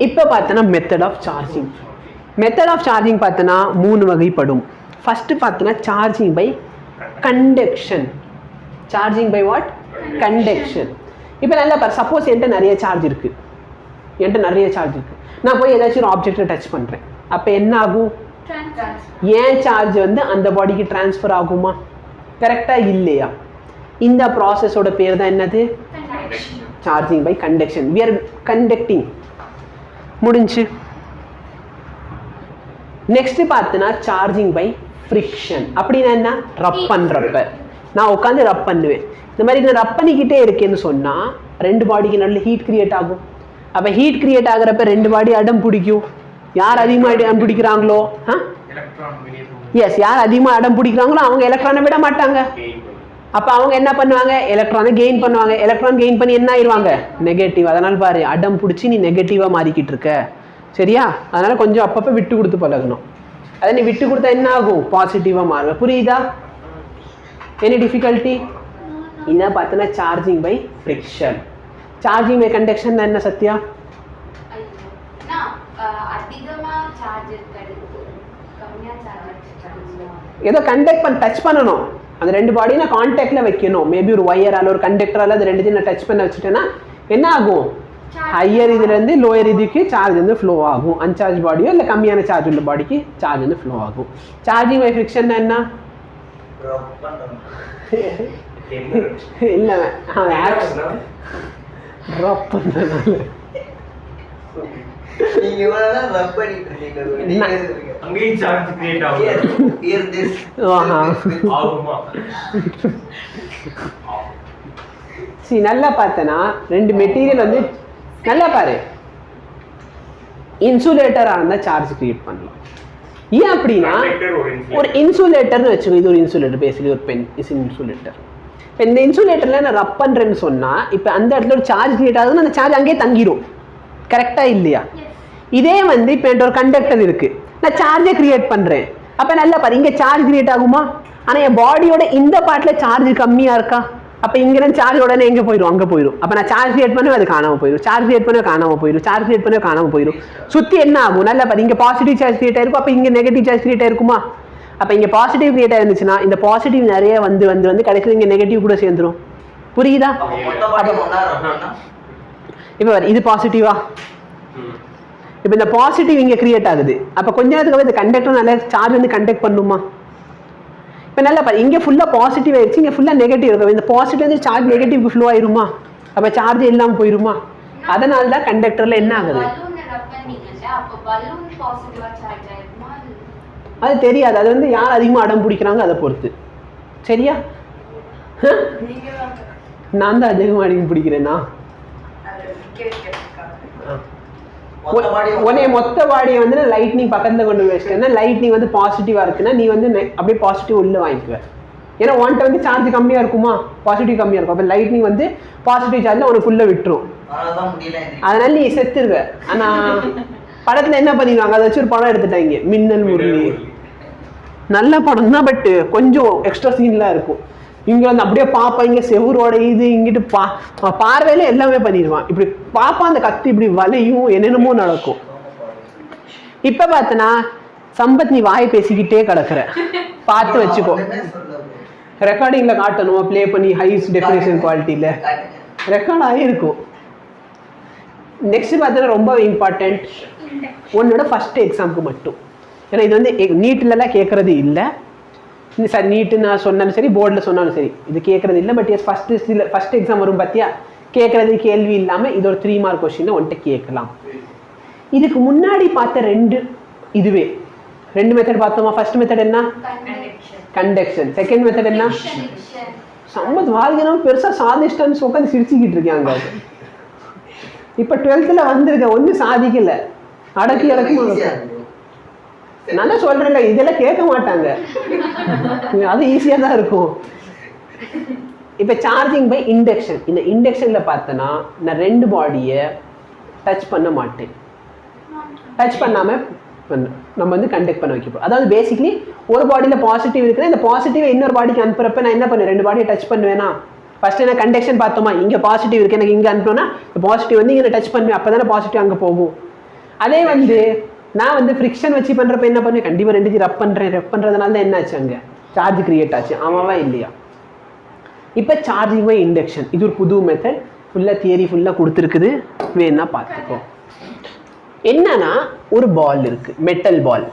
இப்போ பார்த்தோன்னா method of charging. Method of charging பார்த்தோன்னா 3 வகைப்படும். ஃபஸ்ட்டு பார்த்தோன்னா charging by conduction. Charging by what? Conduction. இப்போ நல்லா பாரு, சப்போஸ் என்கிட்ட நிறைய சார்ஜ் இருக்குது, நான் போய் ஏதாச்சும் ஒரு ஆப்ஜெக்டை டச் பண்ணுறேன், அப்போ என்ன ஆகும்? ஏன் சார்ஜ் வந்து அந்த பாடிக்கு டிரான்ஸ்ஃபர் ஆகுமா? கரெக்டாக இல்லையா? இந்த ப்ராசஸோட பேர் தான் என்னது? Charging by conduction. we are conducting. முடிஞ்சு. நெக்ஸ்ட் பார்த்தனா சார்ஜிங் பை ஃப்ரிக்ஷன். அப்படின்னா என்ன? ரப் பண்ணுறப்ப நான் உட்காந்து ரப் பண்ணுவேன். இந்த மாதிரி நான் ரப் பண்ணிக்கிட்டே இருக்கேன்னு சொன்னால் 2 பாடிக்கு நல்ல ஹீட் கிரியேட் ஆகும். அப்போ ஹீட் கிரியேட் ஆகிறப்ப 2 பாடி அடம் பிடிக்கும். யார் அதிகமாக அடம் பிடிக்கிறாங்களோ, எஸ், யார் அதிகமாக அடம் பிடிக்கிறாங்களோ அவங்க எலக்ட்ரானை விட மாட்டாங்க. அப்போ அவங்க என்ன பண்ணுவாங்க? எலக்ட்ரானை கெயின் பண்ணுவாங்க. எலக்ட்ரான் கெயின் பண்ணி என்ன ஆயிடுவாங்க? நெகட்டிவ். அதனால் பாரு, அடம் பிடிச்சி நீ நெகட்டிவாக மாறிக்கிட்டு இருக்க. சரியா? அதனால் கொஞ்சம் அப்பப்போ விட்டு கொடுத்து பழகணும். அதை நீ விட்டு கொடுத்தா என்ன ஆகும்? பாசிட்டிவாக மாறுவேன். புரியுதா? Any difficulty? என்ன பார்த்தோன்னா charging by friction. Charging by conduction என்ன சத்யா? ஏதோ கண்டக்ட் டச் பண்ணணும். அந்த 2 பாடியும் நான் கான்டாக்டில் வைக்கணும். மேபி ஒரு ஒயரால் ஒரு கண்டக்டரால் அது 2த்தையும் நான் டச் பண்ண வச்சுட்டேன்னா என்ன ஆகும்? ஹையர் இதுலேருந்து லோயர் இதுக்கு சார்ஜ் வந்து ஃப்ளோ ஆகும். அன்சார்ஜ் பாடியோ இல்லை கம்மியான சார்ஜ் உள்ள பாடிக்கு சார்ஜ் வந்து ஃப்ளோ ஆகும். சார்ஜிங் பை ஃப்ரிக்ஷன் என்ன? இல்லை, ட்ராப் பண்ணுறதுனால நல்லா பார்த்தனா 2 மெட்டீரியல் வந்து நல்லா பாரு, இன்சுலேட்டர் இருந்தால் சார்ஜ் கிரியேட் பண்ணலாம். ஏன் அப்படின்னா ஒரு இன்சுலேட்டர்னு வச்சுக்கோ. இது ஒரு இன்சுலேட்டர், பேசிக்கலி ஒரு பென் இஸ் இன்சுலேட்டர். இப்போ இந்த இன்சுலேட்டரில் நான் ரப் பண்ணுறேன்னு சொன்னால் இப்போ அந்த இடத்துல ஒரு சார்ஜ் கிரியேட் ஆகுதுன்னா அந்த சார்ஜ் அங்கேயே தங்கிடும். கரெக்டாக இல்லையா? இதே வந்து இப்போ என்கிட்ட ஒரு கண்டக்டர் இருக்குது, நான் சார்ஜை கிரியேட் பண்ணுறேன். அப்போ நல்லா பாரு, இங்கே சார்ஜ் கிரியேட் ஆகுமா? ஆனால் என் பாடியோட இந்த பார்ட்டில் சார்ஜ் கம்மியாக இருக்கா? அப்போ இங்கே சார்ஜ் உடனே எங்கே போயிடும்? அங்கே போயிடும். அப்போ நான் சார்ஜ் கிரியேட் பண்ணவே அது காணாமல் போயிடும். சார்ஜ் கிரியேட் பண்ணவே காணாமல் போயிடும். சார்ஜ் கிரியேட் பண்ணவே காணாமல் போயிடும். சுற்றி என்ன ஆகும்? நல்லா பாரு, இங்கே பாசிட்டிவ் சார்ஜ் கிரியேட் ஆயிருக்கும். அப்போ இங்கே நெகட்டிவ் சார்ஜ் கிரியேட் ஆயிருக்குமா? அப்போ இங்கே பாசிட்டிவ் கிரியேட் ஆயிருந்துச்சுன்னா இந்த பாசிட்டிவ் நிறைய வந்து வந்து வந்து கடைசியில் இங்கே நெகட்டிவ் கூட சேர்ந்துடும். புரியுதா? இப்போ இது பாசிட்டிவா? இப்போ இந்த பாசிட்டிவ் இங்கே கிரியேட் ஆகுது. அப்போ கொஞ்ச நேரத்துக்கு இந்த கண்டக்டர் நல்லா சார்ஜ் வந்து கண்டக்ட் பண்ணுமா? இப்போ நல்லா பாரு, இங்கே ஃபுல்லாக பாசிட்டிவ் ஆயிடுச்சு, இங்கே ஃபுல்லாக நெகட்டிவ் இருக்கும். இந்த பாசிட்டிவ் வந்து சார்ஜ் நெகட்டிவ் ஃப்ளோ ஆயிருமா? அப்போ சார்ஜ் இல்லாமல் போயிருமா? அதனால தான் கண்டக்டரில் என்ன ஆகுது? அது தெரியாது. அது வந்து யார் அதிகமாக அடம் பிடிக்கிறாங்க அதை பொறுத்து. சரியா? நான் தான் அதிகமாக அடம் பிடிக்கிறேன்னா உடனே மொத்த பாடியை வந்து லைட்னிங் பக்கத்தில் கொண்டு போய் வச்சுட்டேன்னா லைட்னிங் வந்து பாசிட்டிவாக இருக்குன்னா நீ வந்து அப்படியே பாசிட்டிவ் உள்ளே வாங்கிக்குவேன். ஏன்னா ஒன்ட்ட வந்து சார்ஜ் கம்மியாக இருக்குமா? பாசிட்டிவ் கம்மியாக இருக்கும். அப்போ லைட்னிங் வந்து பாசிட்டிவ் சார்ஜில் உனக்கு உள்ளே விட்டுரும். அதனால நீ செத்துருவ. ஆனால் படத்தில் என்ன பண்ணிடுவாங்க? அதை வச்சு ஒரு படம் எடுத்துட்டாங்க, மின்னல் முரளி. நல்ல படம் தான், பட் கொஞ்சம் எக்ஸ்ட்ரா சீன்லாம் இருக்கும். இங்கே வந்து அப்படியே பாப்பா இங்கே செவுரோட இது இங்கிட்டு பார்வையில எல்லாமே பண்ணிடுவான். இப்படி பாப்பா அந்த கத்தி இப்படி வலையும் என்னென்னமோ நடக்கும். இப்போ பார்த்தனா சம்பத், நீ வாய் பேசிக்கிட்டே கிடக்குற, பார்த்து வச்சுக்கோ. ரெக்கார்டிங்கில் காட்டணுமா? ப்ளே பண்ணி ஹைஸ்ட் டெஃபினேஷன் குவாலிட்டியில் ரெக்கார்ட் ஆகிருக்கும். நெக்ஸ்ட் பார்த்தோன்னா ரொம்ப இம்பார்ட்டண்ட், உன்னோட ஃபஸ்ட்டு எக்ஸாமுக்கு மட்டும். ஏன்னா இது வந்து நீட்லலாம் கேட்குறது இல்லை. சார் நீட்டு நான் சொன்னாலும் சரி, போர்டில் சொன்னாலும் சரி, இது கேட்குறது இல்லை. பட் ஃபஸ்ட் எக்ஸாம் வரும் பார்த்தியா, கேட்குறது கேள்வி இல்லாமல் இது ஒரு 3 மார்க் கொஸ்டின் ஒன்ட்ட கேட்கலாம். இதுக்கு முன்னாடி பார்த்த 2 மெத்தட் பார்த்தோமா? ஃபர்ஸ்ட் மெத்தட் என்ன? கண்டக்ஷன். செகண்ட் மெத்தட் என்ன? சம்பத் வாழ்க்கையிலும் பெருசாக சாதிஷ்டான்னு உட்காந்து சிரிச்சுக்கிட்டு இருக்காங்க. இப்போ 12th வந்திருக்கேன், ஒன்றும் சாதிக்கலை, அடக்கி அடக்கி. நான் தான் சொல்றேன்ல, இதெல்லாம் கேட்க மாட்டாங்க, அது ஈஸியாக தான் இருக்கும். இப்போ சார்ஜிங் பை இண்டக்ஷன். இந்த இண்டக்ஷனில் பார்த்தோன்னா நான் 2 பாடியை டச் பண்ண மாட்டேன். டச் பண்ணாமல் நம்ம வந்து கண்டக்ட் பண்ண வைக்கப்போம். அதாவது பேசிக்லி ஒரு பாடியில் பாசிட்டிவ் இருக்குன்னா இந்த பாசிட்டிவை இன்னொரு பாடிக்கு அனுப்புறப்ப நான் என்ன பண்ணுவேன்? 2 பாடியை டச் பண்ணுவேன்னா ஃபர்ஸ்ட் என்ன கண்டக்ஷன் பார்த்தோமா? இங்கே பாசிட்டிவ் இருக்குது, எனக்கு இங்கே அனுப்பினோன்னா இந்த பாசிட்டிவ் வந்து இங்கே டச் பண்ணுவேன், அப்போ தானே பாசிட்டிவ் அங்கே போகும். அதே வந்து நான் வந்து ஃப்ரிக்ஷன் வச்சு பண்ணுறப்ப என்ன பண்ணேன், கண்டிப்பாக ரெண்டு ரப் பண்ணுறதுனால தான் என்ன ஆச்சு, அங்கே சார்ஜ் கிரியேட் ஆச்சு. ஆமாவா இல்லையா? இப்போ சார்ஜிங் பை இண்டக்ஷன் இது ஒரு புது மெத்தட், ஃபுல்லாக தியரி ஃபுல்லாக கொடுத்துருக்குது, வேணா பார்த்துக்கோ. என்னன்னா ஒரு பால் இருக்குது, மெட்டல் பால்.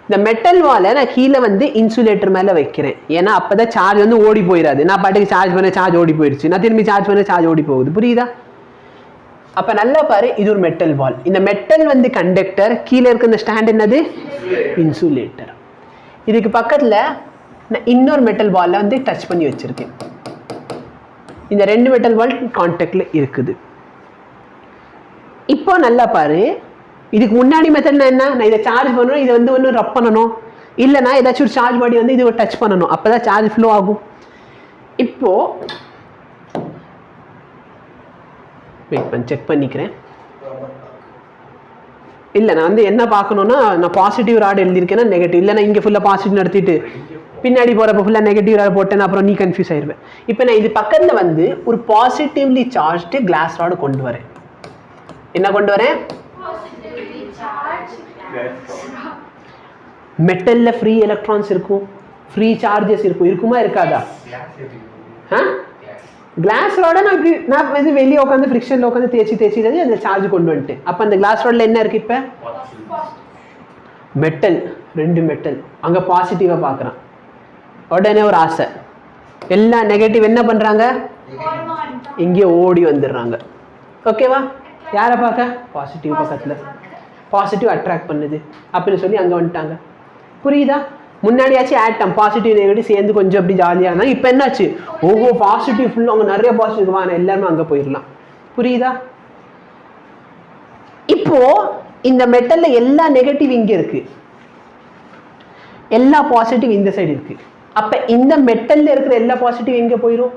இந்த மெட்டல் பாலை நான் கீழே வந்து இன்சுலேட்டர் மேலே வைக்கிறேன். ஏன்னா அப்போ தான் சார்ஜ் வந்து ஓடி போயிடாது. நான் பாட்டுக்கு சார்ஜ் பண்ண சார்ஜ் ஓடி போயிடுச்சு, நான் திரும்பி சார்ஜ் பண்ண சார்ஜ் ஓடி போகுது. புரியுதா? அப்போ நல்லா பாரு, இது ஒரு மெட்டல் பால். இந்த மெட்டல் வந்து கண்டக்டர், கீழே இருக்க இந்த ஸ்டாண்ட் என்னது, இன்சுலேட்டர். இதுக்கு பக்கத்தில் நான் இன்னொரு மெட்டல் பாலில் வந்து டச் பண்ணி வச்சுருக்கேன். இந்த ரெண்டு மெட்டல் பால் கான்டாக்டில் இருக்குது. இப்போ நல்லா பாரு, இதுக்கு முன்னாடி மெத்தட்னா என்ன, நான் இதை சார்ஜ் பண்ணணும், இதை வந்து ஒன்று ரப் பண்ணணும், இல்லைனா ஏதாச்சும் ஒரு சார்ஜ் பாடி வந்து இது டச் பண்ணணும், அப்போ தான் சார்ஜ் ஃப்ளோ ஆகும். இப்போது வெயிட் பண்ணி செக் பண்ணிக்கிறேன். இல்லை நான் வந்து என்ன பார்க்கணுன்னா, நான் பாசிட்டிவ் ராட் எழுதியிருக்கேன்னா நெகட்டிவ், இல்லை நான் இங்கே ஃபுல்லாக பாசிட்டிவ் நடத்திட்டு பின்னாடி போகிறப்ப ஃபுல்லாக நெகட்டிவ் ராட் போட்டேன்னா அப்புறம் நீ கன்ஃபியூஸ் ஆயிடுவேன். இப்போ நான் இது பக்கத்தில் வந்து ஒரு பாசிட்டிவ்லி சார்ஜ்டு கிளாஸ் ராடு கொண்டு வரேன். என்ன கொண்டு வரேன்? மெட்டல்ல ஃப்ரீ எலக்ட்ரான்ஸ் இருக்கும், ஃப்ரீ சார்ஜஸ் இருக்கும், இருக்குமா இருக்காதா? கிளாஸ் ராட நான் வந்து வெளியே உட்காந்து ஃப்ரிக்ஷனில் உட்காந்து தேய்ச்சி அந்த சார்ஜ் கொண்டு வந்துட்டேன். அப்போ அந்த கிளாஸ் ராடில் என்ன இருக்கு? இப்போ மெட்டல், ரெண்டு மெட்டல், அங்கே பாசிட்டிவாக பார்க்குறான். உடனே ஒரு ஆசை, எல்லா நெகட்டிவ் என்ன பண்ணுறாங்க, இங்கே ஓடி வந்துடுறாங்க. ஓகேவா? யாரை பார்க்க? பாசிட்டிவ் பக்கத்தில். பாசிட்டிவ் அட்ராக்ட் பண்ணுது அப்படின்னு சொல்லி அங்கே வந்துட்டாங்க. புரியுதா? முன்னாடியாச்சும் ஆட்டம் பாசிட்டிவ் நெகட்டிவ் சேர்ந்து கொஞ்சம் அப்படி ஜாலியாக இருந்தால், இப்போ என்னாச்சு, ஓஹோ பாசிட்டிவ் ஃபுல்லாக அங்கே நிறைய பாசிட்டிவ் வாங்க, எல்லாருமே அங்கே போயிடலாம். புரியுதா? இப்போ இந்த மெட்டல்ல எல்லா நெகட்டிவ் இங்கே இருக்கு, எல்லா பாசிட்டிவ் இந்த சைடு இருக்கு. அப்போ இந்த மெட்டல்ல இருக்கிற எல்லா பாசிட்டிவ் எங்கே போயிடும்?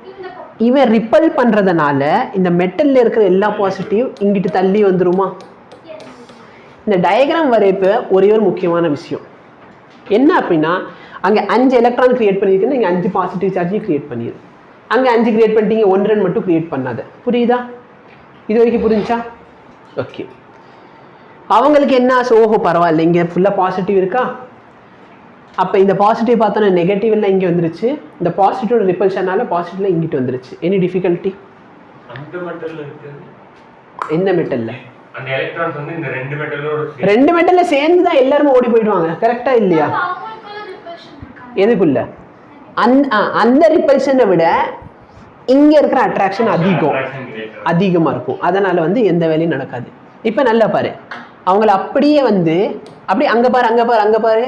இவன் ரிப்பல் பண்ணுறதுனால இந்த மெட்டல்ல இருக்கிற எல்லா பாசிட்டிவ் இங்கிட்டு தள்ளி வந்துருமா? இந்த டயக்ராம் வரைப்ப ஒரே ஒரு முக்கியமான விஷயம் என்ன அப்படின்னா, அங்கே 5 எலக்ட்ரான் கிரியேட் பண்ணியிருக்குன்னு இங்கே 5 பாசிட்டிவ் சார்ஜையும் கிரியேட் பண்ணிடு. அங்கே 5 கிரியேட் பண்ணிட்டீங்க, 1 2 மட்டும் கிரியேட் பண்ணாத. புரியுதா? இது வரைக்கும் புரிஞ்சா? ஓகே. அவங்களுக்கு என்ன ஆசை, ஓஹோ பரவாயில்ல இங்கே ஃபுல்லாக பாசிட்டிவ் இருக்கா, அப்போ இந்த பாசிட்டிவ் பார்த்தோன்னா நெகட்டிவ் எல்லாம் இங்கே வந்துருச்சு, இந்த பாசிட்டிவோட ரிப்பல்ஷனால பாசிட்டிவ்ல இங்கிட்டு வந்துருச்சு. Any difficulty? எந்த மெட்டல்ல? அந்த எலக்ட்ரான்ஸ் வந்து இந்த ரெண்டு மெட்டல்ல சேர்ந்து தான் எல்லாரும் ஓடி போயிடுவாங்க. கரெக்டா இல்லையா? எதுக்குள்ள? அந்த ரிப்பல்ஷனை விட இங்க இருக்கிற அட்ராக்ஷன் அதிகமா இருக்கும். அதனால வந்து எந்த வேலையும் நடக்காது. இப்ப நல்லா பாரு, அவங்கள அப்படியே வந்து அப்படி அங்க பாரு அங்க பாரு அங்க பாரு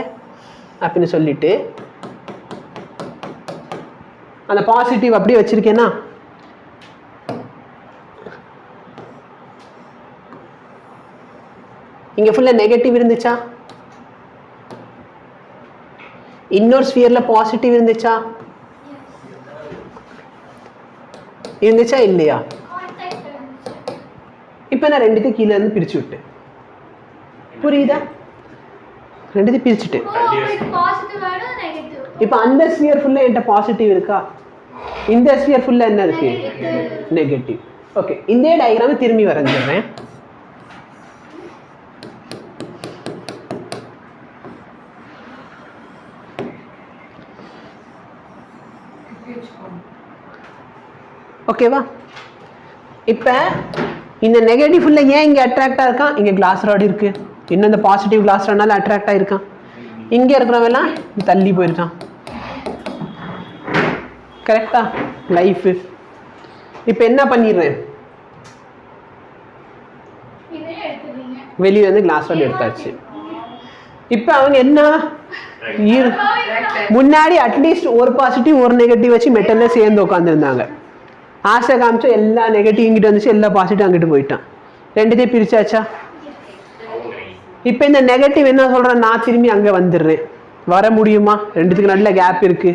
அப்படின்னு சொல்லிட்டு அந்த பாசிட்டிவ் அப்படியே வச்சிருக்கேன்னா, இங்க ஃபுல்லா நெகட்டிவ் இருந்துச்சா? இன்னொரு ஸ்பியர்ல பாசிட்டிவ் இருந்துச்சா? இருந்துச்சா இல்லையா? இப்ப நான் ரெண்டுத்தையும் கீழே இருந்து பிரிச்சு விட்டேன். புரியுதா? ரெண்டுத்தையும் பிரிச்சுட்டேன். இப்ப அந்த ஸ்பியர் ஃபுல்லா என்கிட்ட பாசிட்டிவ் இருக்கா, இந்த ஸ்பியர் ஃபுல்லா என்ன இருக்கு? நெகட்டிவ். ஓகே, இந்த டயக்ராம் திரும்பி வரைஞ்சிடுறேன். ஓகேவா? இப்போ இந்த நெகட்டிவ் ஃபுல்லா ஏன் இங்கே அட்ராக்டாக இருக்கான்? இங்கே கிளாஸ் ராட் இருக்கு, இன்னும் இந்த பாசிட்டிவ் கிளாஸ் ராட்னால அட்ராக்ட் ஆகிருக்கான். இங்கே இருக்கிறவெல்லாம் தள்ளி போயிருக்கான். கரெக்டா? லைஃபு. இப்போ என்ன பண்ணிடுறேன், வெளியே வந்து கிளாஸ் ராட் எடுத்தாச்சு. இப்போ அவங்க என்ன, முன்னாடி அட்லீஸ்ட் ஒரு பாசிட்டிவ் ஒரு நெகட்டிவ் வச்சு மெட்டல்ல சேர்ந்து உட்காந்துருந்தாங்க. ஆசை காமிச்சா எல்லா நெகட்டிவ் இங்கிட்டு வந்துச்சு, எல்லா பாசிட்டிவ் அங்கிட்டு போயிட்டான். ரெண்டுத்தையும் பிரிச்சாச்சா? இப்போ இந்த நெகட்டிவ் என்ன சொல்றேன், நான் திரும்பி அங்கே வந்துடுறேன். வர முடியுமா? ரெண்டுத்துக்கு நல்ல கேப் இருக்கு.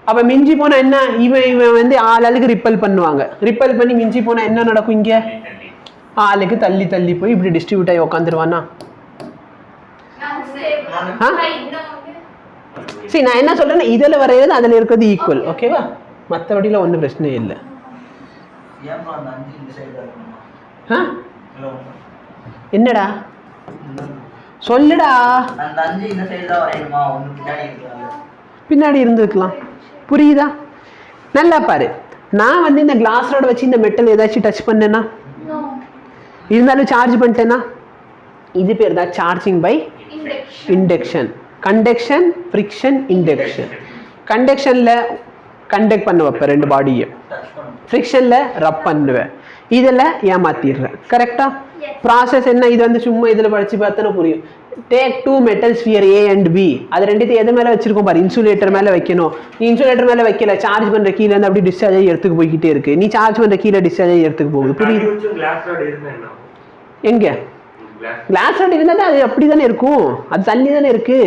அப்போ மிஞ்சி போனால் என்ன, இவன் வந்து ஆளுக்கு ரிப்பல் பண்ணுவாங்க. ரிப்பல் பண்ணி மிஞ்சி போனால் என்ன நடக்கும், இங்கே ஆளுக்கு தள்ளி தள்ளி போய் இப்படி டிஸ்ட்ரிபியூட் ஆகி உட்காந்துருவானா? சரி, நான் என்ன சொல்றேன்னா இதில் வரைகிறது அதில் இருக்கிறது ஈக்குவல். ஓகேவா? மற்றபடியில் ஒன்றும் பிரச்சனையே இல்லை. என்னடா சொல்லுடா. அந்த 5 இந்த சைடு தான் வரையணுமா, ஒன்னு பின்னாடி இருக்கலாம், பின்னாடி இருந்துக்கலாம். புரியுதா? நல்லா பாரு. நான் வந்து இந்த கிளாஸ் ரோட வச்சு இந்த மெட்டல் ஏதாச்சும் டச் பண்ணேன்னா, இருந்தாலும் சார்ஜ் பண்ணிட்டேன்னா, இது பேர் தான் charging by induction. Conduction, friction, induction. கண்டக்ஷனில் கண்டக்ட் பண்ண வைப்பேன் ரெண்டு பாடியை, ஃப்ரிக்ஷனில் ரப் பண்ணுவேன். இதில் ஏமாத்திடுறேன். கரெக்டாக ப்ராசஸ் என்ன? இது வந்து சும்மா இதில் படித்து பார்த்தோன்னா புரியும். Take 2 metal sphere A and B. அது ரெண்டுத்தையும் எது மேலே வச்சிருக்கோம் பாரு, இன்சுலேட்டர் மேலே வைக்கணும். நீ இன்சுலேட்டர் மேலே வைக்கல, சார்ஜ் பண்ணுற கீழே இருந்து அப்படி டிஸ்சார்ஜ் ஆகி எடுத்துக்கு போய்கிட்டே இருக்கு. நீ சார்ஜ் பண்ணுற கீழே டிஸ்சார்ஜ் ஆகி எடுத்துக்கு போகுது. புரியுது? எங்கே கிளாஸ் ரோடு இருந்தால் தான் அது அப்படி தானே இருக்கும், அது தள்ளி தானே இருக்கு.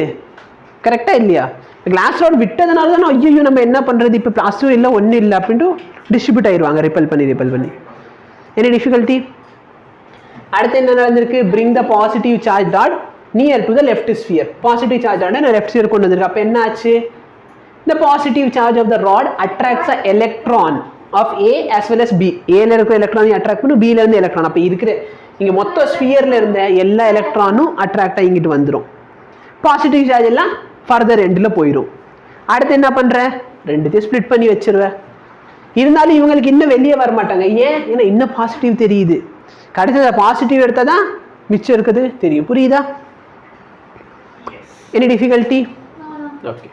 கரெக்டா இல்லையா? கிளாஸ் ரோடு விட்டதுனால தானே ஐயோ நம்ம என்ன பண்ணுறது, இப்போ பிளாஸ்டரும் இல்லை ஒன்றும் இல்லை அப்படின்ட்டு டிஸ்ட்ரிபியூட் ஆயிடுவாங்க, ரிப்பல் பண்ணி. என்ன டிஃபிகல்ட்டி? அடுத்து என்ன நடந்திருக்கு? Bring the positive charge dot near to the left sphere. Positive charge dot நான் லெஃப்ட் ஸ்பியர் கொண்டு வந்திருக்கு. அப்போ என்ன ஆச்சு? The positive charge of the rod attracts a electron of A as well as B. ஏல இருக்கிற எலக்ட்ரானையும் அட்ராக்ட் பண்ணும், பியில் இருந்து எலக்ட்ரான். அப்போ இருக்கிற இங்கே மொத்த ஸ்பியரில் இருந்த எல்லா எலக்ட்ரானும் அட்ராக்ட் ஆகி இங்கிட்டு வந்துடும். பாசிட்டிவ் சார்ஜ் எல்லாம் ஃபர்தர் எண்டில் போயிடும். அடுத்து என்ன பண்ணுற? ரெண்டுத்தையும் ஸ்ப்ளிட் பண்ணி வச்சிருவேன். இருந்தாலும் இவங்களுக்கு இன்னும் வெளியே வர மாட்டாங்க. ஏன்? ஏன்னா இன்னும் பாசிட்டிவ் தெரியுது. கடைசியில் பாசிட்டிவ் எடுத்தால் தான் மிச்சம் இருக்குது தெரியும். புரியுதா? Any difficulty? Okay.